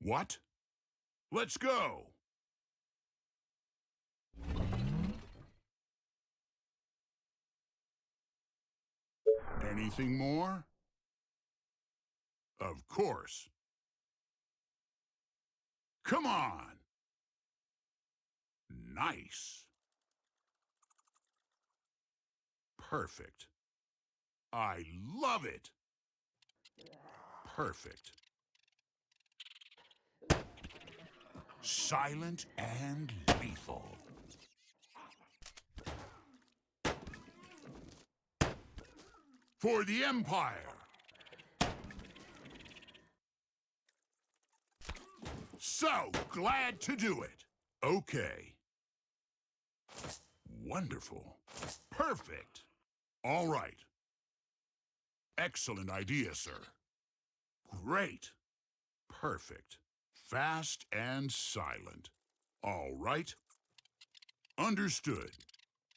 What? Let's go! Anything more? Of course. Come on! Nice. Perfect. I love it. Perfect. Silent and lethal. For the Empire! So glad to do it. Okay. Wonderful. Perfect. All right. Excellent idea, sir. Great. Perfect. Fast and silent. All right. Understood.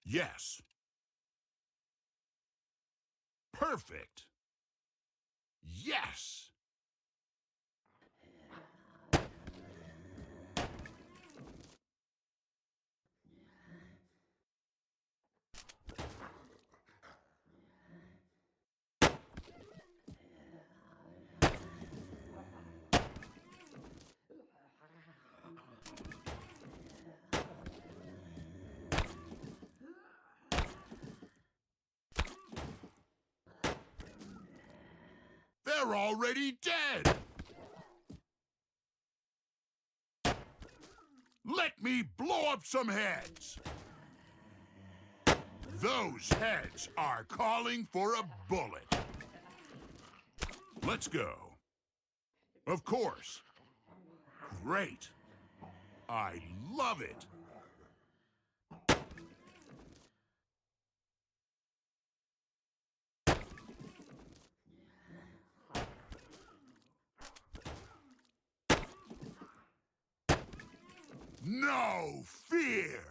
Yes. Perfect. Yes. They're already dead! Let me blow up some heads! Those heads are calling for a bullet. Let's go. Of course. Great. I love it. No fear!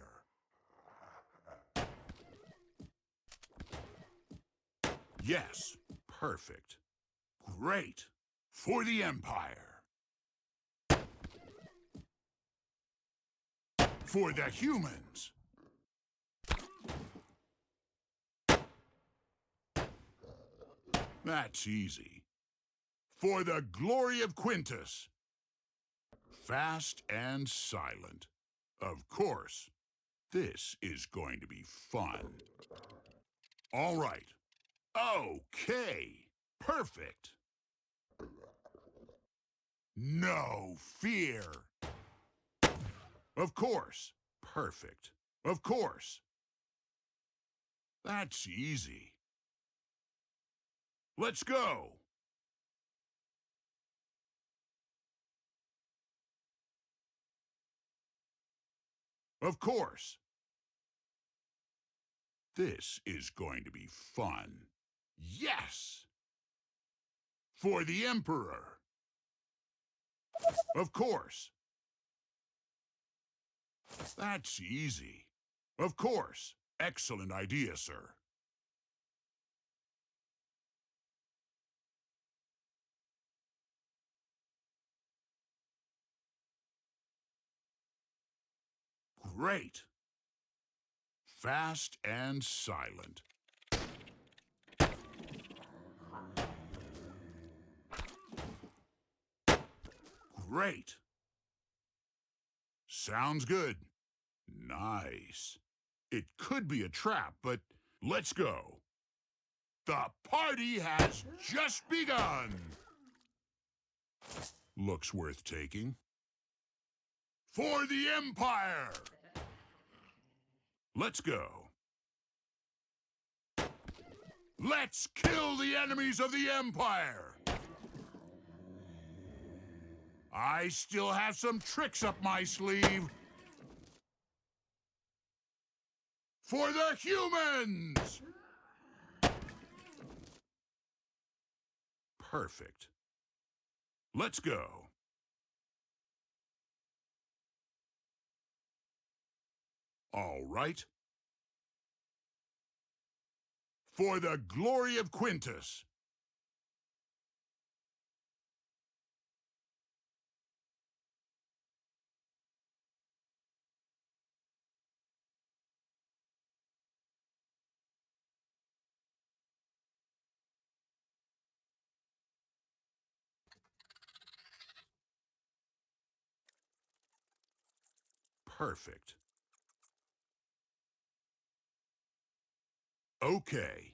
Yes, perfect. Great. For the Empire. For the humans. That's easy. For the glory of Quintus. Fast and silent. Of course. This is going to be fun. All right. Okay. Perfect. No fear. Of course. Perfect. Of course. That's easy. Let's go. Of course. This is going to be fun. Yes! For the Emperor. Of course. That's easy. Of course. Excellent idea, sir. Great. Fast and silent. Great. Sounds good. Nice. It could be a trap, but let's go. The party has just begun. Looks worth taking. For the Empire! Let's go. Let's kill the enemies of the Empire! I still have some tricks up my sleeve. For the humans! Perfect. Let's go. All right. For the glory of Quintus. Perfect. Okay.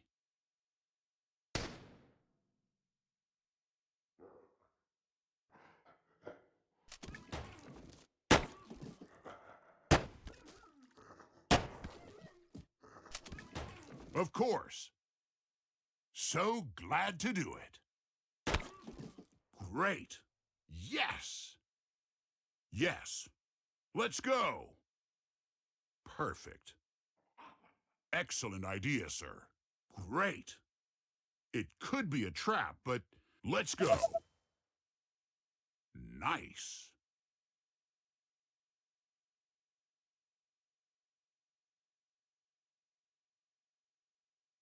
Of course. So glad to do it. Great. Yes. Yes. Let's go. Perfect. Excellent idea, sir. Great. It could be a trap, but let's go. Nice.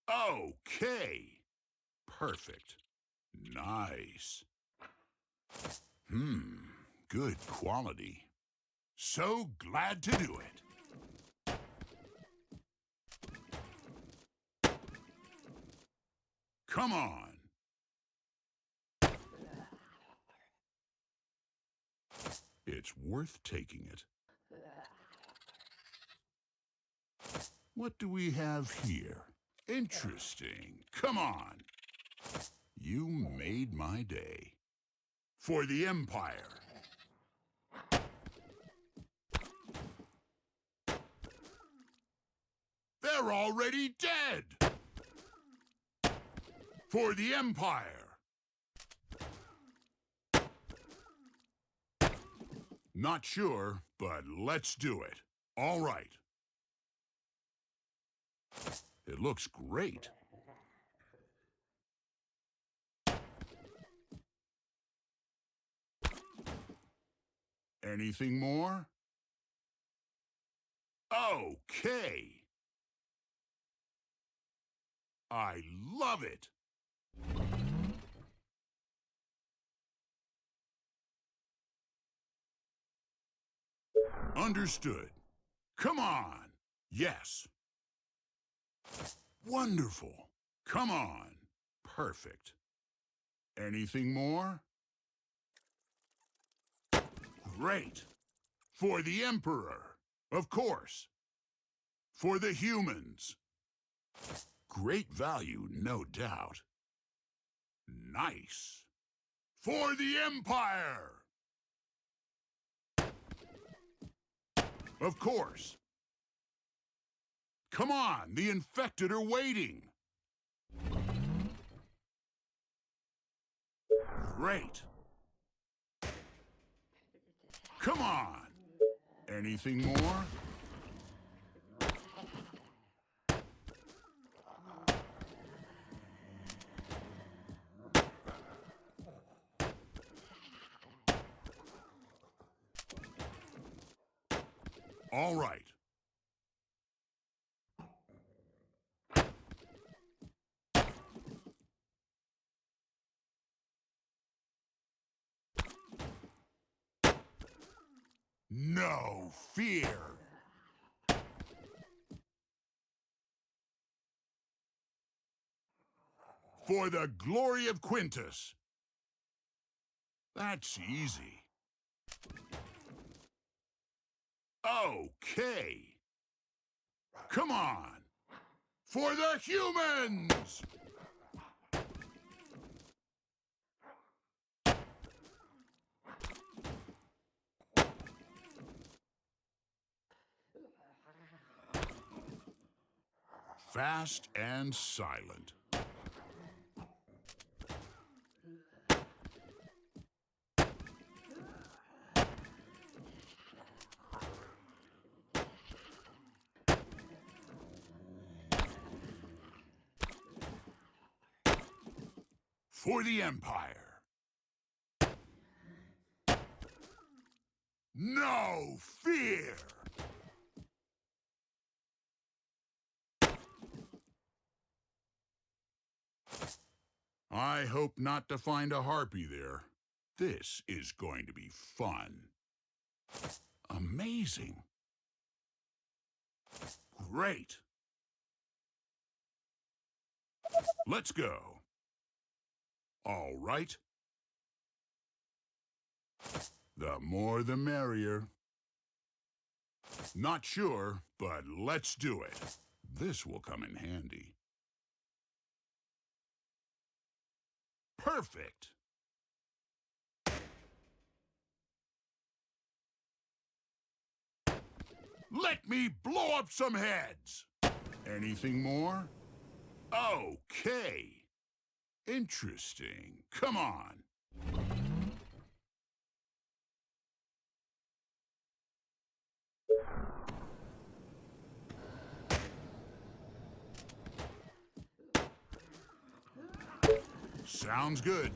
Okay. Perfect. Nice. Good quality. So glad to do it. Come on. It's worth taking it. What do we have here? Interesting. Come on. You made my day. For the Empire. They're already dead! For the Empire! Not sure, but let's do it. All right. It looks great. Anything more? Okay. I love it. Understood. Come on. Yes. Wonderful. Come on. Perfect. Anything more? Great. For the Emperor. Of course. For the humans. Great value, no doubt. Nice. For the Empire! Of course. Come on, the infected are waiting. Great. Come on. Anything more? All right. No fear. For the glory of Quintus. That's easy. Okay. Come on. For the humans! Fast and silent. For the Empire. No fear! I hope not to find a harpy there. This is going to be fun. Amazing. Great. Let's go. All right. The more the merrier. Not sure, but let's do it. This will come in handy. Perfect! Let me blow up some heads! Anything more? Okay. Interesting. Come on. Sounds good.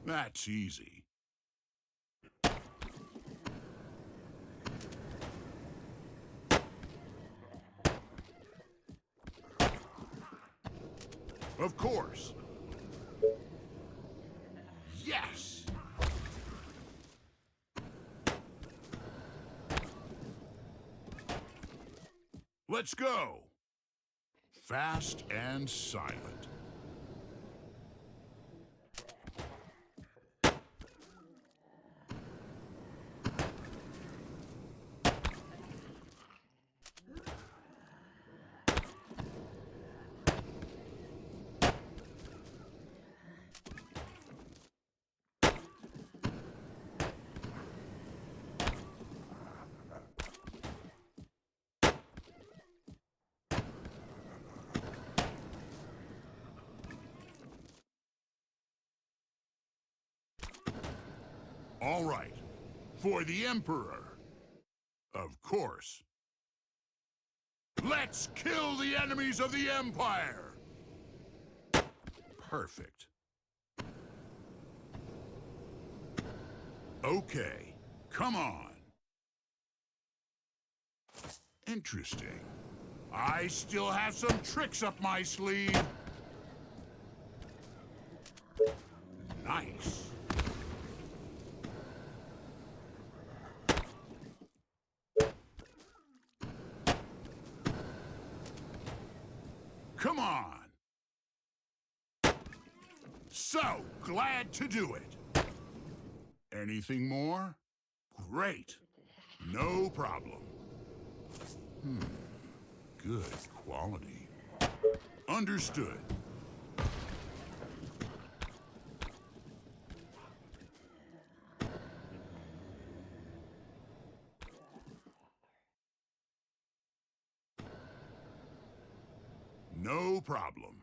That's easy. Of course. Yes! Let's go! Fast and silent. All right. For the Emperor. Of course. Let's kill the enemies of the Empire! Perfect. Okay, come on. Interesting. I still have some tricks up my sleeve. Nice. Come on. So glad to do it. Anything more? Great. No problem. Good quality. Understood. No problem.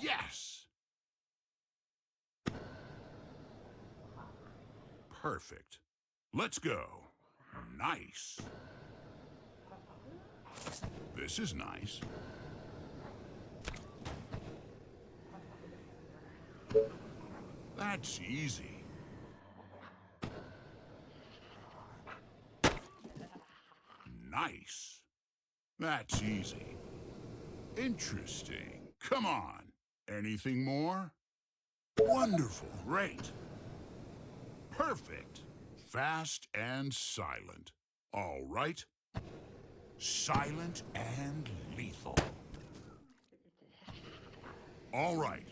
Yes! Perfect. Let's go. Nice. This is nice. That's easy. Nice. That's easy. Interesting. Come on. Anything more? Wonderful. Great. Perfect. Fast and silent. All right. Silent and lethal. All right.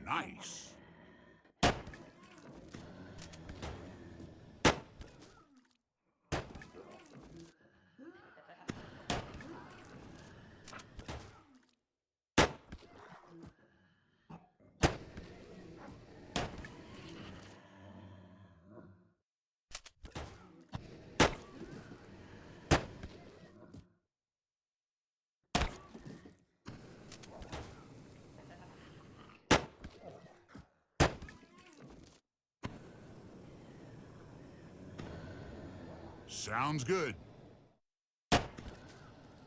Nice. Sounds good.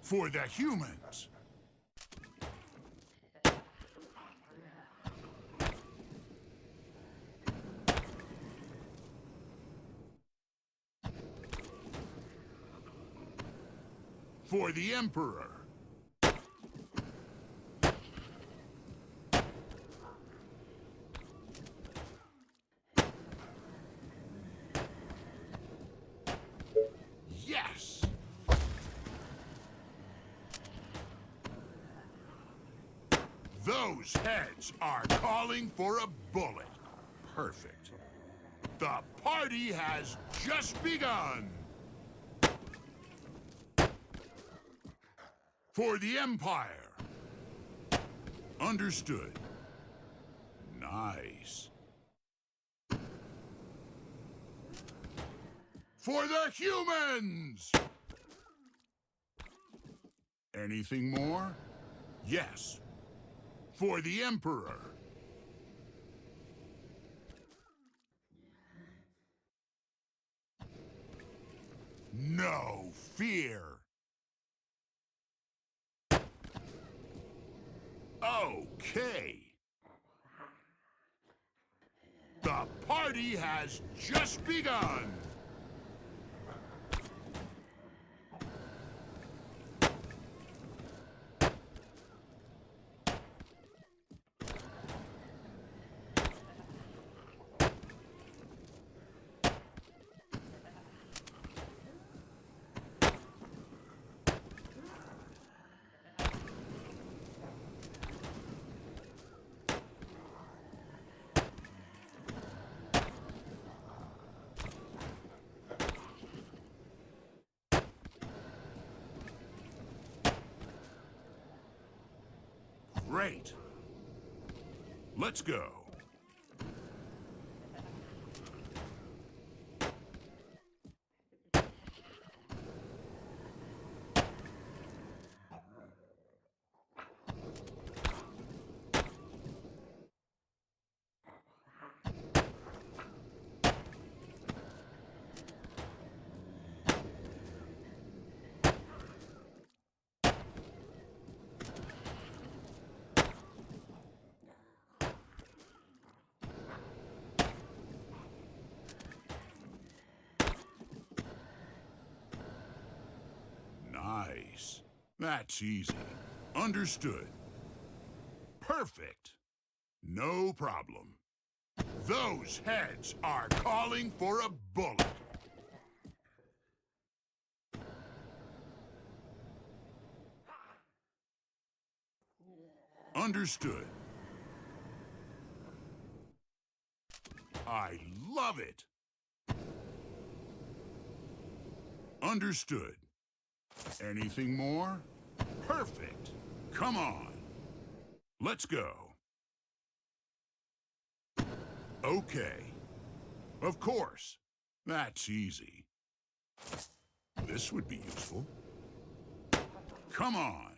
For the humans. For the Emperor. Those heads are calling for a bullet. Perfect. The party has just begun. For the Empire. Understood. Nice. For the humans! Anything more? Yes. For the Emperor. No fear. Okay. The party has just begun. Great. Let's go. Nice. That's easy. Understood. Perfect. No problem. Those heads are calling for a bullet. Understood. I love it. Understood. Anything more? Perfect. Come on. Let's go. Okay. Of course. That's easy. This would be useful. Come on.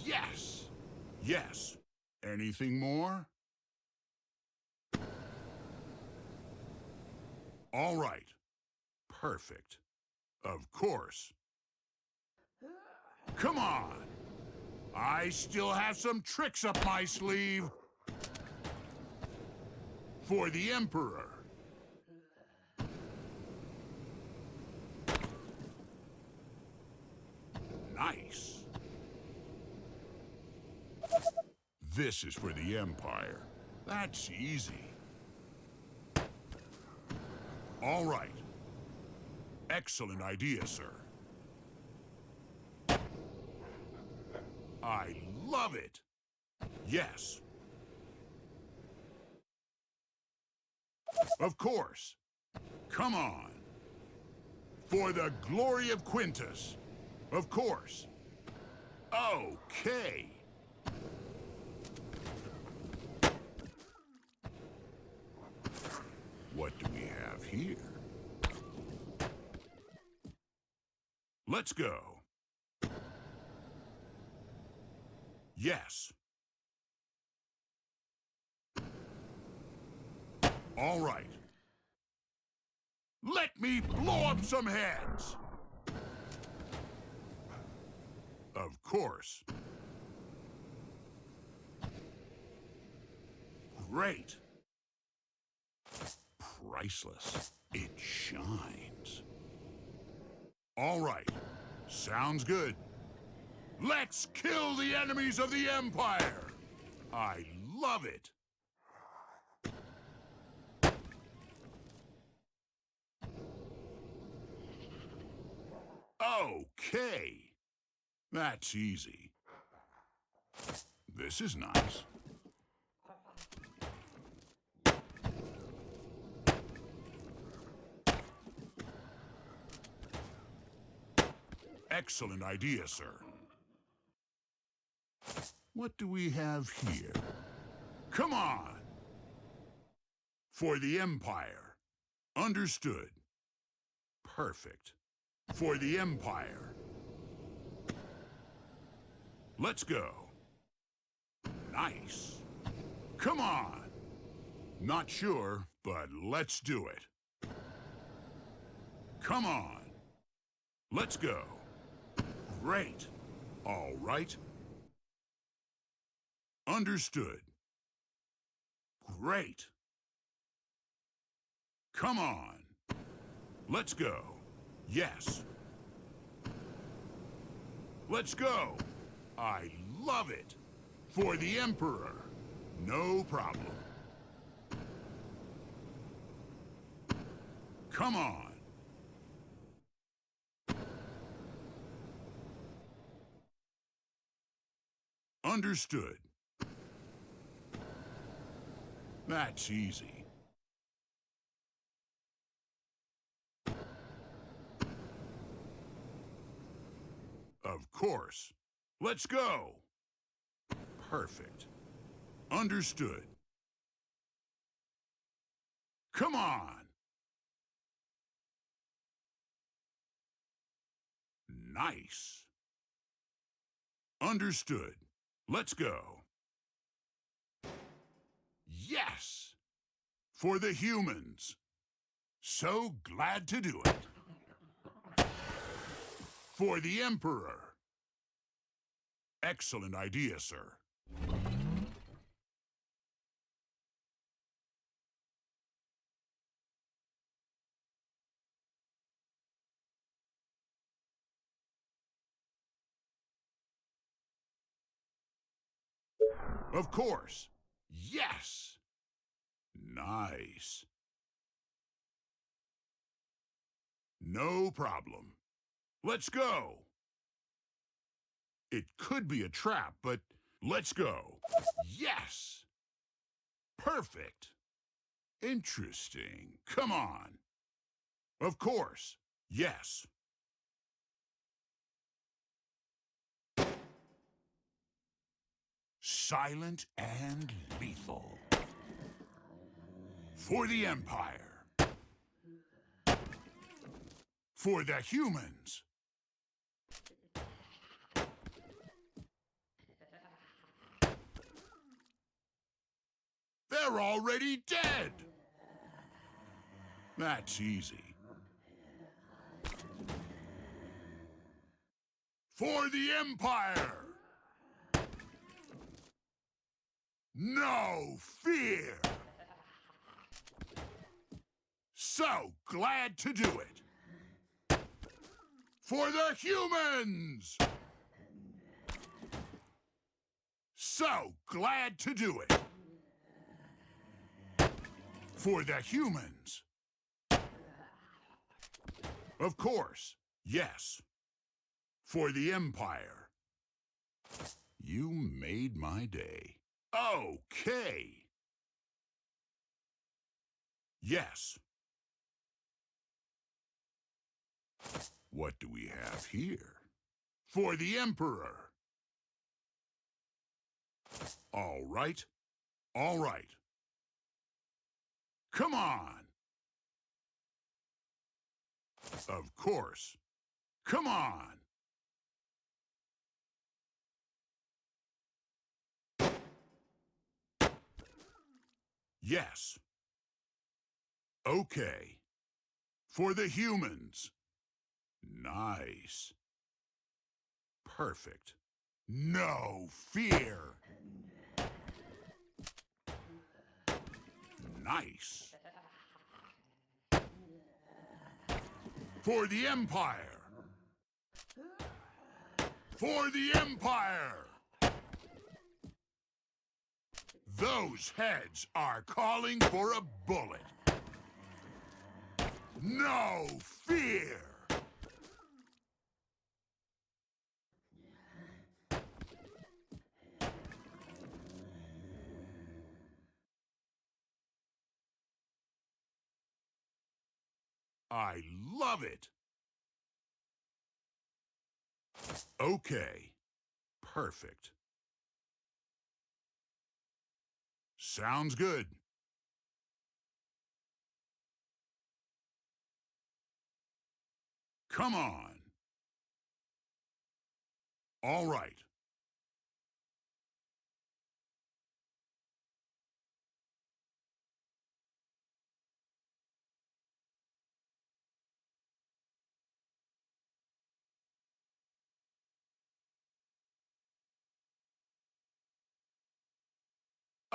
Yes. Yes. Anything more? All right. Perfect. Of course. Come on. I still have some tricks up my sleeve. For the Emperor. Nice. This is for the Empire. That's easy. All right. Excellent idea, sir. I love it. Yes. Of course. Come on. For the glory of Quintus. Of course. Okay. What do we have here? Let's go. Yes. All right. Let me blow up some heads. Of course. Great. Priceless. It shines. All right. Sounds good. Let's kill the enemies of the Empire. I love it. Okay. That's easy. This is nice. Excellent idea, sir. What do we have here? Come on! For the Empire. Understood. Perfect. For the Empire. Let's go. Nice. Come on! Not sure, but let's do it. Come on! Let's go. Great. All right. Understood. Great. Come on. Let's go. Yes. Let's go. I love it. For the Emperor. No problem. Come on. Understood. That's easy. Of course. Let's go. Perfect. Understood. Come on. Nice. Understood. Let's go. Yes! For the humans. So glad to do it. For the Emperor. Excellent idea, sir. Of course. Yes! Nice. No problem. Let's go. It could be a trap, but let's go. Yes! Perfect. Interesting. Come on. Of course. Yes. Silent and lethal. For the Empire. For the humans. They're already dead. That's easy. For the Empire. No fear. So glad to do it. For the humans. So glad to do it. For the humans. Of course, yes. For the Empire. You made my day. Okay. Yes. What do we have here? For the Emperor. All right. All right. Come on. Of course. Come on. Yes. Okay. For the humans. Nice. Perfect. No fear. Nice. For the Empire. For the Empire. Those heads are calling for a bullet. No fear. I love it! Okay, perfect. Sounds good. Come on! All right.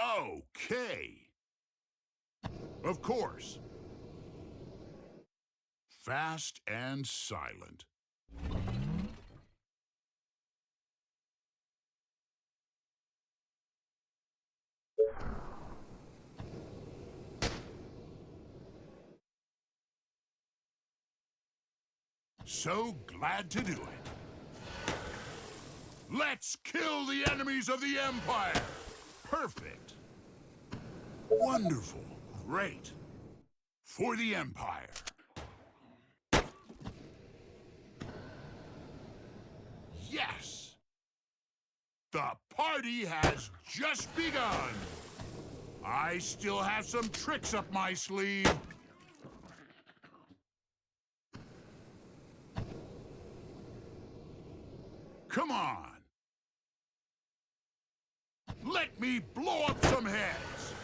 Okay. Of course. Fast and silent. So glad to do it. Let's kill the enemies of the Empire! Perfect. Wonderful. Great. For the Empire. Yes! The party has just begun! I still have some tricks up my sleeve. Come on! Let me blow up some heads!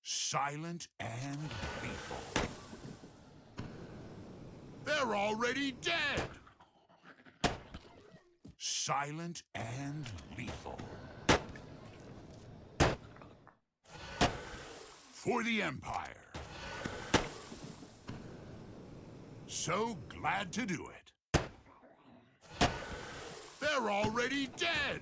Silent and lethal. They're already dead! Silent and lethal. For the Empire. So glad to do it. They're already dead!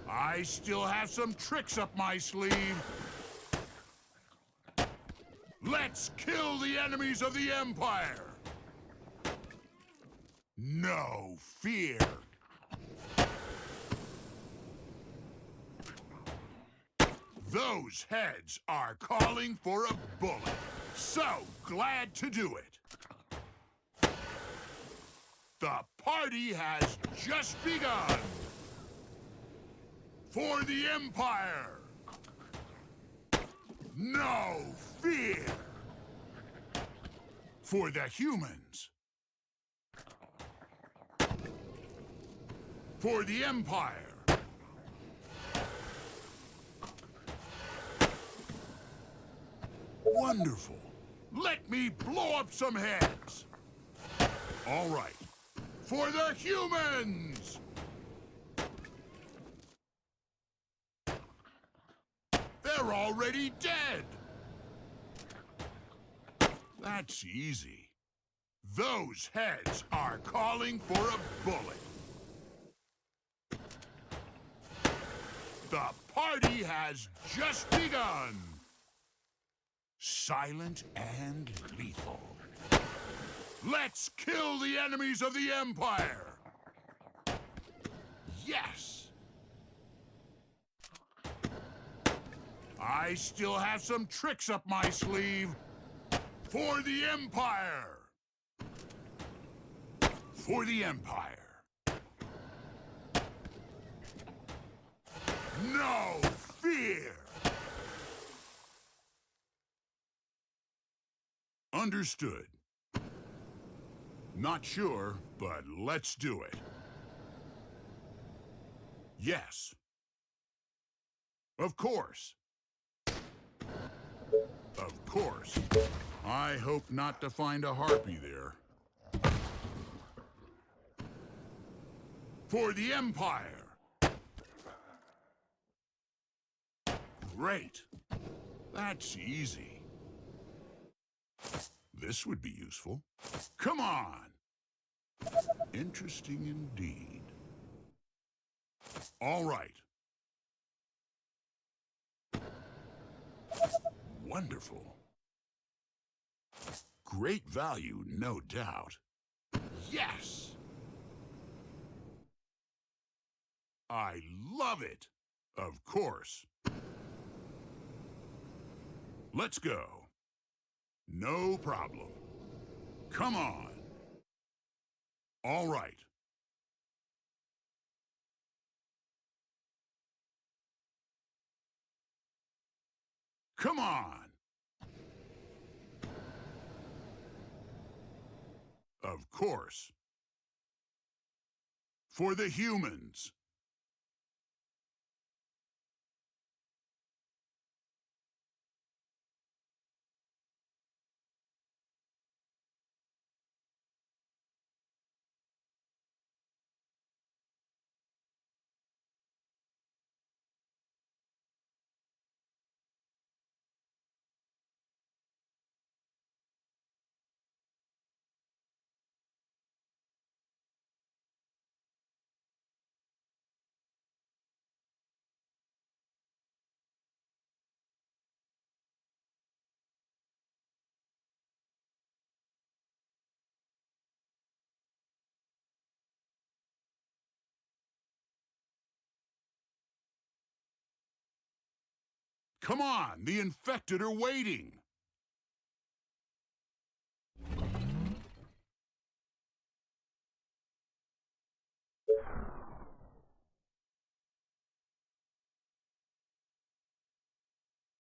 I still have some tricks up my sleeve. Let's kill the enemies of the Empire! No fear! Those heads are calling for a bullet. So glad to do it. The party has just begun. For the Empire. No fear. For the humans. For the Empire. Wonderful. Let me blow up some heads. All right. For the humans! They're already dead. That's easy. Those heads are calling for a bullet. The party has just begun. Silent and lethal. Let's kill the enemies of the Empire! Yes! I still have some tricks up my sleeve. For the Empire! For the Empire. No fear! Understood. Not sure, but let's do it. Yes. Of course. Of course. I hope not to find a harpy there. For the Empire! Great. That's easy. This would be useful. Come on! Interesting indeed. All right. Wonderful. Great value, no doubt. Yes! I love it. Of course. Let's go. No problem. Come on. All right. Come on. Of course. For the humans. Come on, the infected are waiting.